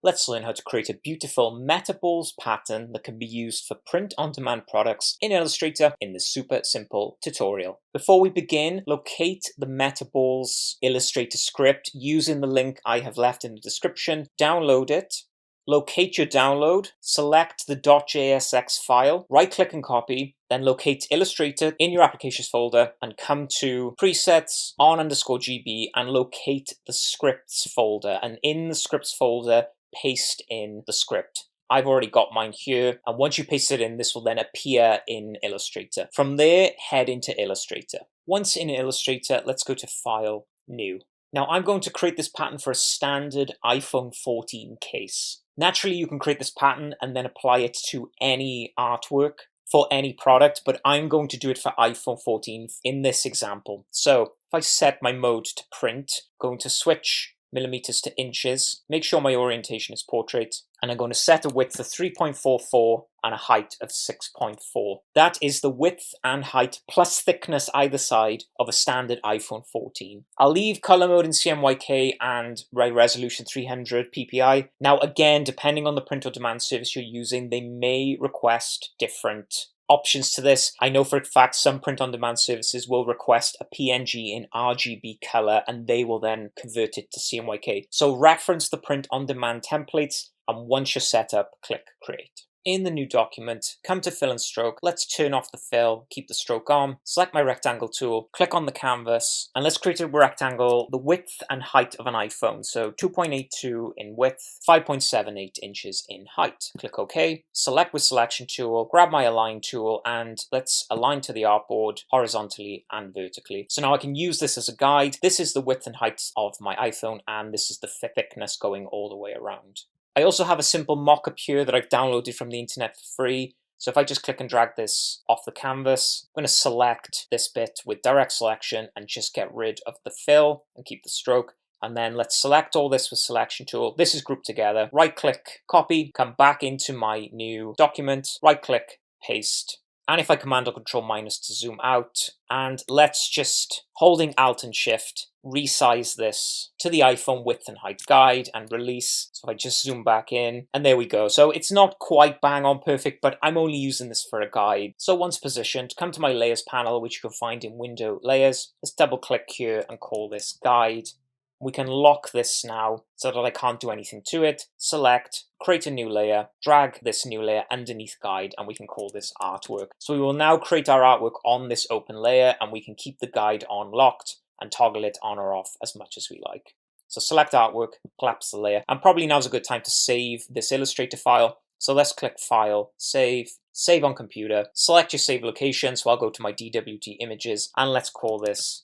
let's learn how to create a beautiful metaballs pattern that can be used for print-on-demand products in Illustrator in this super simple tutorial. Before we begin, locate the Metaballs Illustrator script using the link I have left in the description, download it, locate your download, select the .jsx file, right-click and copy, then locate Illustrator in your applications folder and come to presets on_GB and locate the scripts folder. And in the scripts folder, paste in the script. I've already got mine here, and once you paste it in, this will then appear in Illustrator. From there, head into Illustrator. Once in Illustrator, let's go to File, New. Now I'm going to create this pattern for a standard iPhone 14 case. Naturally, you can create this pattern and then apply it to any artwork for any product, but I'm going to do it for iPhone 14 in this example. So if I set my mode to print, going to switch millimeters to inches, make sure my orientation is portrait, and I'm going to set a width of 3.44 and a height of 6.4. That is the width and height plus thickness either side of a standard iPhone 14. I'll leave color mode in CMYK and resolution 300 ppi. Now again, depending on the print on demand service you're using, they may request different options to this. I know for a fact some print-on-demand services will request a PNG in RGB color and they will then convert it to CMYK. So reference the print-on-demand templates, and once you're set up, click Create. In the new document, come to Fill and Stroke. Let's turn off the fill, keep the stroke on, select my rectangle tool, click on the canvas, and let's create a rectangle the width and height of an iPhone. So 2.82 in width, 5.78 inches in height. Click OK, select with selection tool, grab my align tool, and let's align to the artboard horizontally and vertically. So now I can use this as a guide. This is the width and height of my iPhone, and this is the thickness going all the way around. I also have a simple mock-up here that I've downloaded from the internet for free. So if I just click and drag this off the canvas, I'm going to select this bit with direct selection and just get rid of the fill and keep the stroke. And then let's select all this with selection tool. This is grouped together. Right click, copy, come back into my new document, right click, paste. And if I command or control minus to zoom out, and let's just, holding Alt and Shift, resize this to the iPhone width and height guide and release. So I just zoom back in and there we go. So it's not quite bang on perfect, but I'm only using this for a guide. So once positioned, come to my layers panel, which you can find in window layers. Let's double click here and call this guide. We can lock this now so that I can't do anything to it. Select, create a new layer, drag this new layer underneath guide, and we can call this artwork. So we will now create our artwork on this open layer, and we can keep the guide on locked and toggle it on or off as much as we like. So select artwork, collapse the layer, and probably now's a good time to save this Illustrator file. So let's click File, Save, Save on Computer, select your save location. So I'll go to my DWG images, and let's call this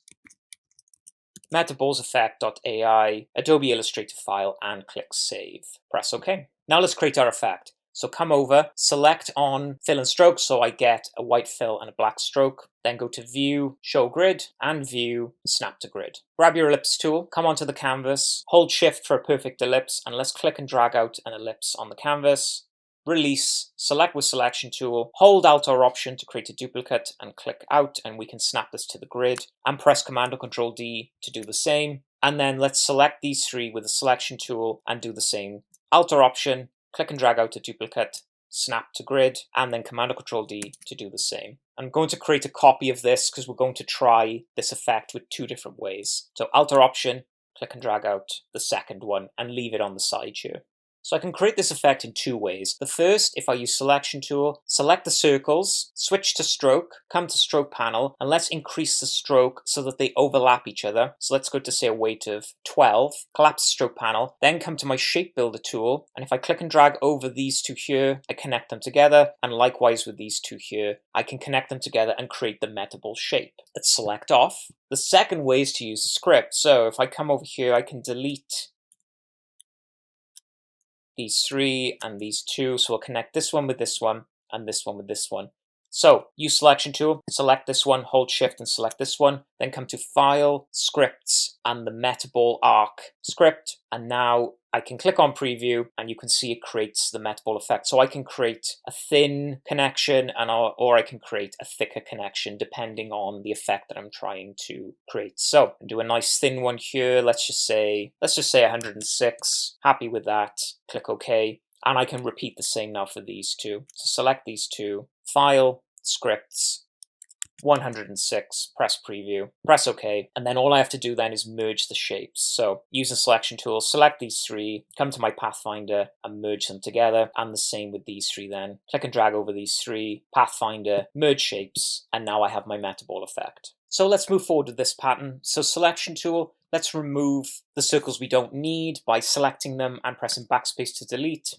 metaballseffect.ai, Adobe Illustrator file, and click Save. Press OK. Now let's create our effect. So come over, select on Fill and Stroke so I get a white fill and a black stroke. Then go to View, Show Grid, and View, Snap to Grid. Grab your ellipse tool, come onto the canvas, hold Shift for a perfect ellipse, and let's click and drag out an ellipse on the canvas. Release, select with selection tool, hold Alt or Option to create a duplicate and click out, and we can snap this to the grid, and press Command or Control D to do the same. And then let's select these three with the selection tool and do the same. Alt or Option, click and drag out a duplicate, snap to grid, and then Command or Control D to do the same. I'm going to create a copy of this because we're going to try this effect with two different ways. So Alt or Option, click and drag out the second one and leave it on the side here. So I can create this effect in two ways. The first, if I use selection tool, select the circles, switch to stroke, come to stroke panel, and let's increase the stroke so that they overlap each other. So let's go to say a weight of 12, collapse the stroke panel, then come to my shape builder tool. And if I click and drag over these two here, I connect them together. And likewise with these two here, I can connect them together and create the Metaball shape. Let's select off. The second way is to use the script. So if I come over here, I can delete these three and these two. So we'll connect this one with this one and this one with this one. So use selection tool, select this one, hold shift and select this one, then come to file, scripts, and the Metaball arc script. And now I can click on preview and you can see it creates the Metaball effect. So I can create a thin connection or I can create a thicker connection depending on the effect that I'm trying to create. So do a nice thin one here. Let's just say 106. Happy with that. Click OK. And I can repeat the same now for these two. So select these two, file, scripts, 106, press preview, press OK, and then all I have to do then is merge the shapes. So using selection tool, select these three, come to my Pathfinder and merge them together, and the same with these three then. Click and drag over these three, Pathfinder, merge shapes, and now I have my Metaball effect. So let's move forward with this pattern. So selection tool, let's remove the circles we don't need by selecting them and pressing backspace to delete.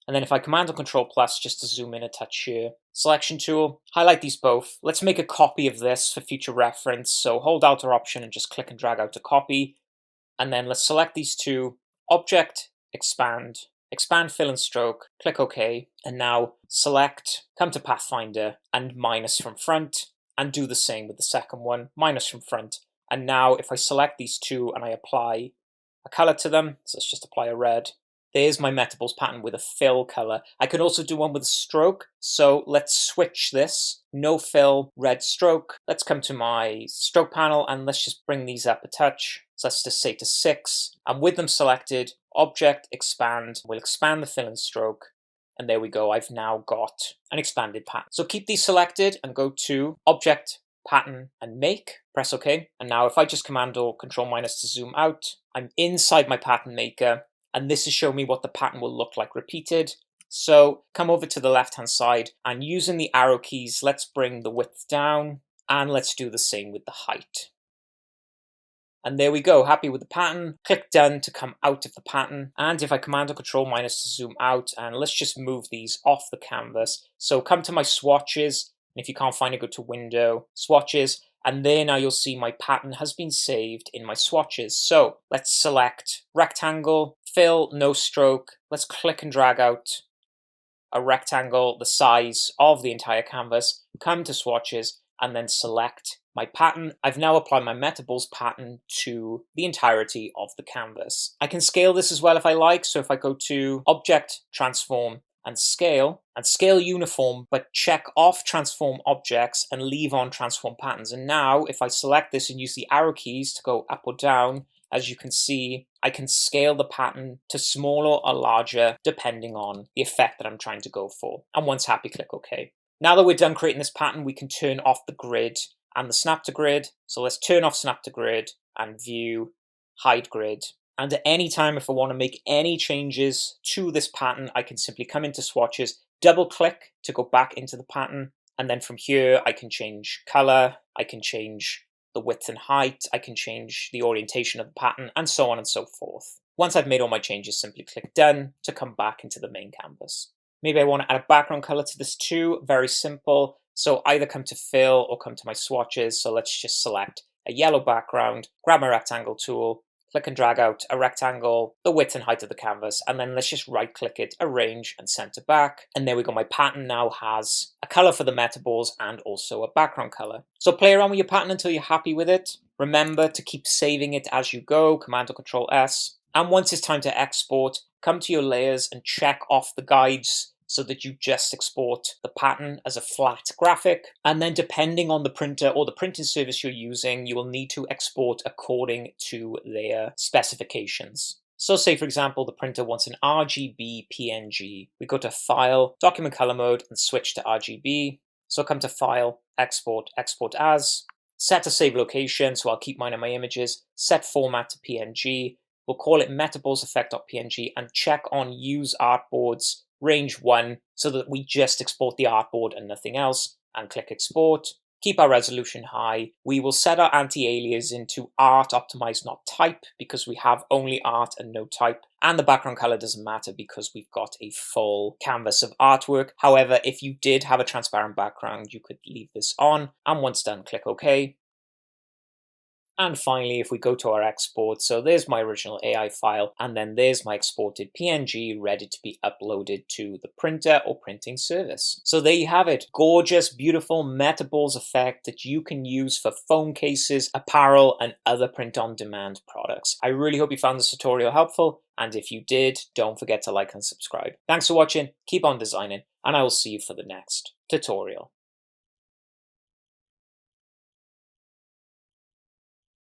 And then if I Command or Control plus just to zoom in a touch here, selection tool, highlight these both. Let's make a copy of this for future reference. So hold Alt or Option and just click and drag out a copy. And then let's select these two, Object, Expand, Expand Fill and Stroke, click OK. And now select, come to Pathfinder and minus from front, and do the same with the second one, minus from front. And now if I select these two and I apply a color to them, so let's just apply a red, there's my Metaballs pattern with a fill color. I can also do one with a stroke. So let's switch this. No fill, red stroke. Let's come to my stroke panel and let's just bring these up a touch. So let's just say to 6. And with them selected, Object, Expand. We'll expand the fill and stroke. And there we go. I've now got an expanded pattern. So keep these selected and go to Object, Pattern, and Make. Press OK. And now if I just Command or Control minus to zoom out, I'm inside my pattern maker. And this is showing me what the pattern will look like repeated. So come over to the left-hand side and using the arrow keys, let's bring the width down and let's do the same with the height. And there we go, happy with the pattern. Click done to come out of the pattern. And if I Command or Control minus to zoom out, and let's just move these off the canvas. So come to my swatches. And if you can't find it, go to Window, Swatches. And there now you'll see my pattern has been saved in my swatches. So let's select rectangle, fill, no stroke. Let's click and drag out a rectangle the size of the entire canvas, come to swatches, and then select my pattern. I've now applied my Metaballs pattern to the entirety of the canvas. I can scale this as well if I like. So if I go to Object, Transform, and scale uniform, but check off transform objects and leave on transform patterns. And now if I select this and use the arrow keys to go up or down, as you can see, I can scale the pattern to smaller or larger depending on the effect that I'm trying to go for. And once happy, click OK. Now that we're done creating this pattern, we can turn off the grid and the snap to grid. So let's turn off snap to grid and view, hide grid. And at any time, if I want to make any changes to this pattern, I can simply come into swatches, double click to go back into the pattern. And then from here, I can change color, I can change the width and height, I can change the orientation of the pattern, and so on and so forth. Once I've made all my changes, simply click done to come back into the main canvas. Maybe I want to add a background color to this too, very simple. So either come to fill or come to my swatches. So let's just select a yellow background, grab my rectangle tool, click and drag out a rectangle, the width and height of the canvas, and then let's just right click it, arrange and center back. And there we go, my pattern now has a color for the Metaballs and also a background color. So play around with your pattern until you're happy with it. Remember to keep saving it as you go, Command or Control S. And once it's time to export, come to your layers and check off the guides so that you just export the pattern as a flat graphic. And then depending on the printer or the printing service you're using, you will need to export according to their specifications. So say, for example, the printer wants an RGB PNG. We go to File, Document Color Mode, and switch to RGB. So come to File, Export, Export As. Set a save location, so I'll keep mine in my images. Set format to PNG. We'll call it Metaballs effect.png and check on Use Artboards range 1 so that we just export the artboard and nothing else, and click export. Keep our resolution high. We will set our anti-alias into art optimized, not type, because we have only art and no type. And the background color doesn't matter because we've got a full canvas of artwork. However, if you did have a transparent background, you could leave this on. And once done, click OK. And finally, if we go to our export, so there's my original AI file, and then there's my exported PNG ready to be uploaded to the printer or printing service. So there you have it, gorgeous, beautiful Metaballs effect that you can use for phone cases, apparel, and other print-on-demand products. I really hope you found this tutorial helpful, and if you did, don't forget to like and subscribe. Thanks for watching, keep on designing, and I will see you for the next tutorial.